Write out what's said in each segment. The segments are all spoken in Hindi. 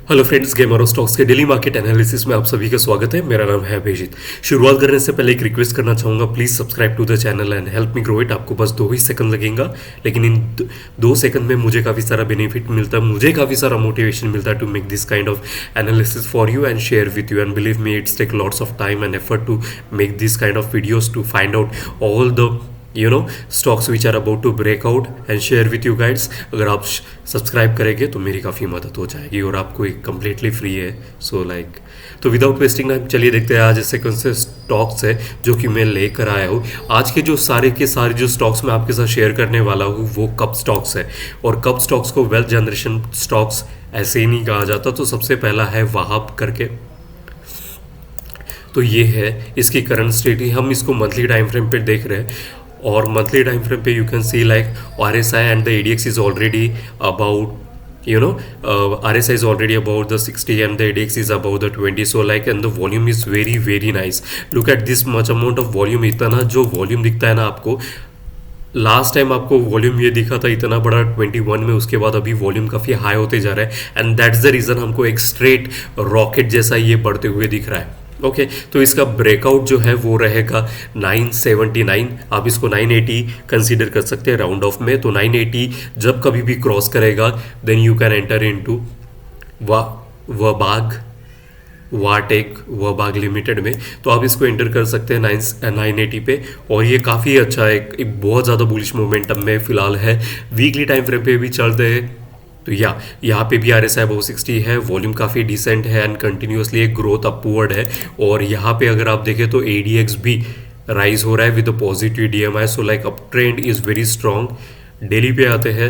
हेलो फ्रेंड्स, गेमर और स्टॉक्स के डेली मार्केट एनालिसिस में आप सभी का स्वागत है। मेरा नाम है अभिजीत। शुरुआत करने से पहले एक रिक्वेस्ट करना चाहूँगा, please subscribe to the channel and help me grow it. आपको बस 2 ही सेकंड लगेगा, लेकिन इन 2 सेकंड में मुझे काफ़ी सारा बेनिफिट मिलता है, मुझे काफ़ी सारा मोटिवेशन मिलता है to make this kind of analysis for you and share with you. And believe me, it's take lots of time and effort to make this kind of videos to find out all the stocks which are about to break out and share with you guys। अगर आप सब्सक्राइब करेंगे तो मेरी काफ़ी मदद हो जाएगी और आपको एक कम्प्लीटली फ्री है। तो विदाउट वेस्टिंग टाइम चलिए देखते हैं आज ऐसे कौन से स्टॉक्स है जो कि मैं लेकर आया हूँ। आज के सारे जो स्टॉक्स मैं आपके साथ शेयर करने वाला हूँ वो कप स्टॉक्स है, और कप स्टॉक्स को वेल्थ जनरेशन स्टॉक्स ऐसे ही नहीं कहा जाता। तो सबसे पहला है वहाब करके, तो ये है इसकी करंट स्टेट ही। हम इसको मंथली टाइम फ्रेम पे देख रहे हैं, और मंथली टाइम फ्रेम पे you can see like RSI and the ADX is already about RSI is already about the 60 and the ADX is about the 20, so like and the volume is very nice। look at this much amount of volume। इतना जो वॉल्यूम दिखता है ना आपको, लास्ट टाइम आपको वॉल्यूम ये दिखा था इतना बड़ा 21 में, उसके बाद अभी वॉल्यूम काफ़ी हाई होते जा रहा है एंड दैट्स द रीज़न हमको एक स्ट्रेट रॉकेट जैसा ये बढ़ते हुए दिख रहा है। ओके तो इसका ब्रेकआउट जो है वो रहेगा 979। आप इसको 980 कंसीडर कर सकते हैं राउंड ऑफ में। तो 980 जब कभी भी क्रॉस करेगा then you can enter into VA Tech limited में। तो आप इसको एंटर कर सकते हैं 980 पे, और ये काफ़ी अच्छा एक बहुत ज़्यादा बुलिश मोमेंटम में फिलहाल है। वीकली टाइम फ्रेम पे भी चलते हैं तो यहाँ पे भी RSI अबव 60 है, वॉल्यूम काफ़ी डिसेंट है एंड कंटिन्यूसली एक ग्रोथ अपवर्ड है। और यहाँ पे अगर आप देखें तो ADX भी राइज हो रहा है with a positive DMI, so like up trend is very strong. Daily पे आते हैं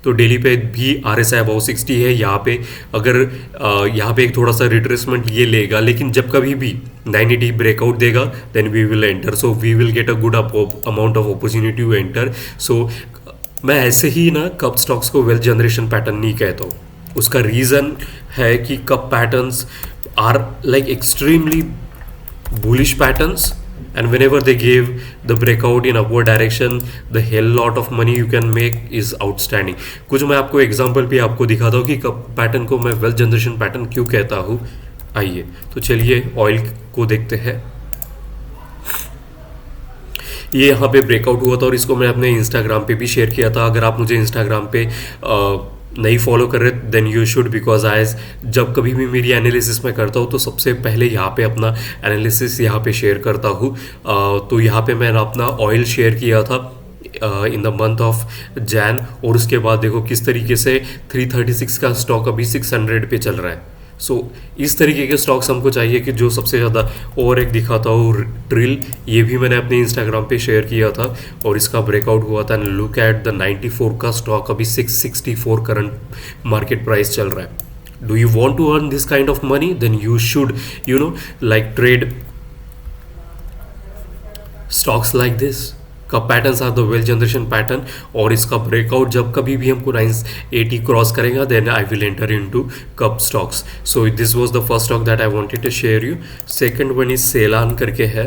तो डेली पे भी RSI अबव 60 है। यहाँ पे अगर यहाँ पे एक थोड़ा सा रिट्रेसमेंट ये लेगा, लेकिन जब कभी भी 980 ब्रेकआउट देगा then we will enter, so we will get a good amount of opportunity to enter. So मैं ऐसे ही ना कप स्टॉक्स को वेल्थ जनरेशन पैटर्न नहीं कहता हूँ। उसका रीज़न है कि cup patterns are like extremely bullish patterns, and whenever they give the breakout in upward direction the hell lot of money you can make is outstanding. कुछ मैं आपको एग्जाम्पल भी आपको दिखाता हूँ कि कप पैटर्न को मैं वेल्थ जनरेशन पैटर्न क्यों कहता हूँ। आइए तो चलिए ऑयल को देखते हैं। ये यहाँ पे ब्रेकआउट हुआ था और इसको मैं अपने इंस्टाग्राम पे भी शेयर किया था। अगर आप मुझे इंस्टाग्राम पे नहीं फॉलो कर रहे देन यू शुड, बिकॉज आज जब कभी भी मेरी एनालिसिस मैं करता हूँ तो सबसे पहले यहाँ पे अपना एनालिसिस यहाँ पे शेयर करता हूँ। तो यहाँ पे मैंने अपना ऑयल शेयर किया था in the month of Jain, और उसके बाद देखो किस तरीके से 336 का स्टॉक अभी 600 पे चल रहा है। सो इस तरीके के स्टॉक्स हमको चाहिए कि जो सबसे ज़्यादा। और एक दिखाता हूँ ट्रिल, ये भी मैंने अपने इंस्टाग्राम पे शेयर किया था और इसका ब्रेकआउट हुआ था। लुक एट द 94 का स्टॉक अभी 664 करंट मार्केट प्राइस चल रहा है। Do you want to earn this kind of money then you should like trade stocks like this. का patterns are the wealth generation pattern, और इसका ब्रेकआउट जब कभी भी हमको 980 क्रॉस करेगा then I will enter into cup stocks. So this was the first stock that I wanted to share you. Second one is Selan करके है,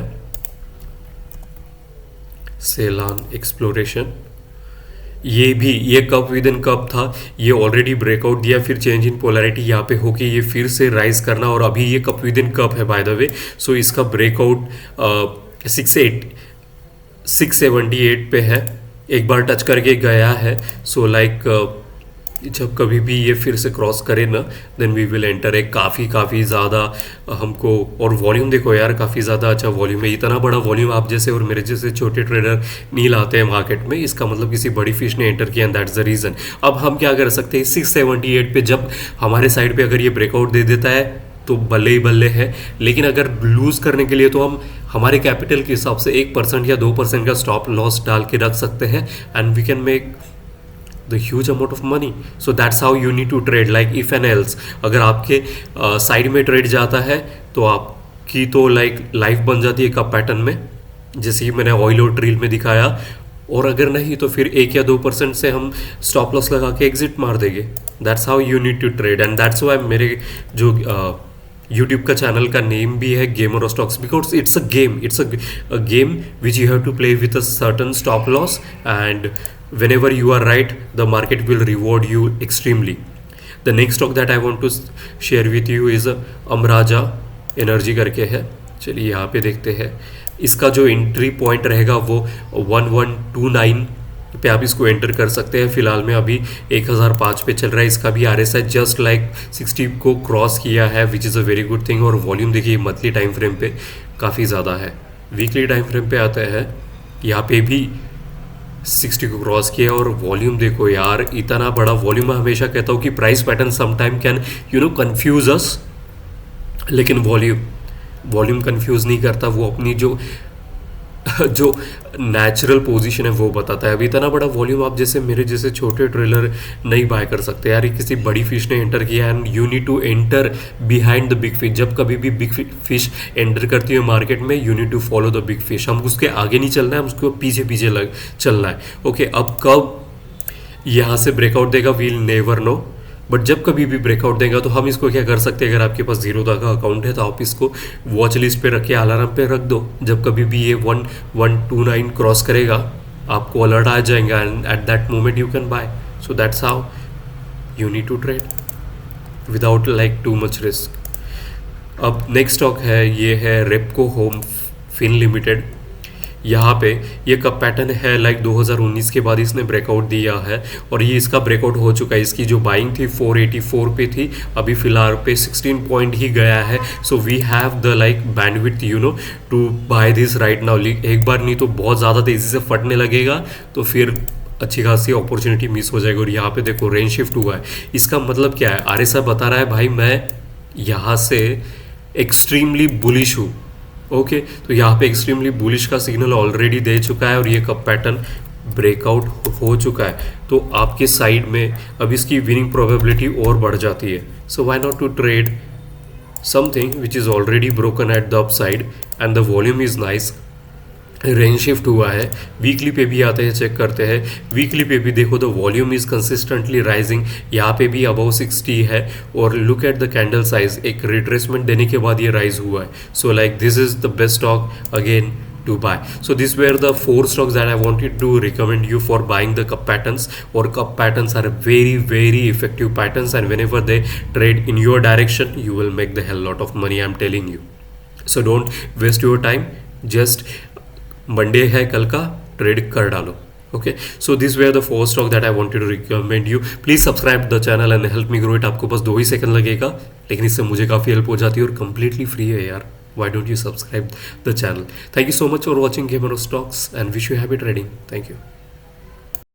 सेलान एक्सप्लोरेशन। ये कप विद इन कप था, ये ऑलरेडी ब्रेकआउट दिया, फिर चेंज इन पोलैरिटी यहाँ पे होके ये फिर से राइज करना, और अभी ये कप विद इन कप है बाय द वे। सो इसका ब्रेकआउट 678 पे है, एक बार टच करके गया है। सो लाइक जब कभी भी ये फिर से क्रॉस करे ना देन वी विल एंटर। एक काफ़ी ज़्यादा हमको, और वॉल्यूम देखो यार काफ़ी ज़्यादा अच्छा वॉल्यूम है। इतना बड़ा वॉल्यूम आप जैसे और मेरे जैसे छोटे ट्रेडर नहीं लाते हैं मार्केट में, इसका मतलब किसी बड़ी फिश ने एंटर किया एंड दैट्स द रीज़न। अब हम क्या कर सकते हैं, 678 पे जब हमारे साइड पे अगर ये ब्रेकआउट दे देता है तो बल्ले ही बल्ले है, लेकिन अगर लूज़ करने के लिए तो हम हमारे कैपिटल के हिसाब से 1% या 2% का स्टॉप लॉस डाल के रख सकते हैं and we can make the huge amount of money. So that's how you need to trade like if and else. अगर आपके साइड में ट्रेड जाता है तो आपकी तो लाइक लाइफ बन जाती है कप पैटर्न में, जैसे कि मैंने ऑयल और ट्रिल में दिखाया, और अगर नहीं तो फिर 1 या 2% से हम स्टॉप लॉस लगा के एग्जिट मार देंगे। That's how you need to trade, and that's why मेरे जो यूट्यूब का चैनल का नेम भी है gamer stocks, because it's a game which you have to play with a certain stop loss, and whenever you are right the market will reward you extremely। The next stock that I want to share with you is Amaraja energy करके है। चलिए यहाँ पे देखते हैं, इसका जो एंट्री पॉइंट रहेगा वो 1129 पे आप इसको एंटर कर सकते हैं। फिलहाल में अभी 1005 पे चल रहा है। इसका भी RSI जस्ट लाइक 60 को क्रॉस किया है, which is a very good thing. और वॉल्यूम देखिए मंथली टाइम फ्रेम पे काफ़ी ज़्यादा है। वीकली टाइम फ्रेम पे आता है, यहाँ पे भी 60 को क्रॉस किया। और वॉल्यूम देखो यार, इतना बड़ा वॉल्यूम। मैं हमेशा कहता हूँ कि price pattern sometime can confuse us, लेकिन वॉल्यूम कंफ्यूज नहीं करता। वो अपनी जो नेचुरल पोजीशन है वो बताता है। अभी इतना बड़ा वॉल्यूम आप जैसे मेरे जैसे छोटे ट्रेलर नहीं बाय कर सकते यार। किसी बड़ी फिश ने एंटर किया and you need to enter behind the big fish. जब कभी भी बिग फिश एंटर करती है मार्केट में, you need to follow the big fish. हम उसके आगे नहीं चलना है, हम उसको पीछे पीछे चलना है। ओके, अब कब यहाँ से ब्रेकआउट देगा वील नेवर नो, बट जब कभी भी ब्रेकआउट देगा तो हम इसको क्या कर सकते हैं, अगर आपके पास Zerodha का अकाउंट है तो आप इसको वॉच लिस्ट पे रख के अलार्म पे रख दो। जब कभी भी ये 1129 क्रॉस करेगा आपको अलर्ट आ जाएगा and at that moment you can buy. So that's how you need to trade without like too much risk. अब नेक्स्ट स्टॉक है, ये है रेपको होम फिन लिमिटेड। यहाँ पे ये कब पैटर्न है लाइक 2019 के बाद इसने ब्रेकआउट दिया है और ये इसका ब्रेकआउट हो चुका है। इसकी जो बाइंग थी 484 पे थी, अभी फिलहाल पे 16 पॉइंट ही गया है। So we have the like bandwidth to buy this right now. एक बार नहीं तो बहुत ज़्यादा तेज़ी से फटने लगेगा तो फिर अच्छी खासी अपॉर्चुनिटी मिस हो जाएगी। और यहाँ पे देखो रेंज शिफ्ट हुआ है। इसका मतलब क्या है, RSI बता रहा है भाई मैं यहाँ से एक्सट्रीमली बुलिश हूँ। ओके, तो यहाँ पे एक्सट्रीमली बुलिश का सिग्नल ऑलरेडी दे चुका है और ये कब पैटर्न ब्रेकआउट हो चुका है, तो आपके साइड में अब इसकी विनिंग प्रोबेबिलिटी और बढ़ जाती है। So why not to trade something which is already broken at the upside and the volume is nice. Range shift हुआ है। वीकली पे भी आते हैं, चेक करते हैं। वीकली पे भी देखो the volume is consistently rising. यहाँ पे भी अबव 60 है और look at the candle size, एक रिट्रेसमेंट देने के बाद ये राइज हुआ है। So like this is the best stock again to buy. So these were the 4 stocks that I wanted to recommend you for buying the cup patterns. Or cup patterns are very very effective patterns and whenever they trade in your direction you will make the hell lot of money, I'm telling you. So don't waste your time, just Monday है कल का, ट्रेड कर डालो। Okay, so this way are the 4 stock that I wanted to recommend you. Please subscribe the channel and help me grow it. आपको बस 2 ही सेकंड लगेगा, लेकिन इससे मुझे काफ़ी हेल्प हो जाती है और कंप्लीटली फ्री है यार। Why don't you subscribe the channel? Thank you so much for watching Gamer of Stocks and wish you happy trading. Thank you.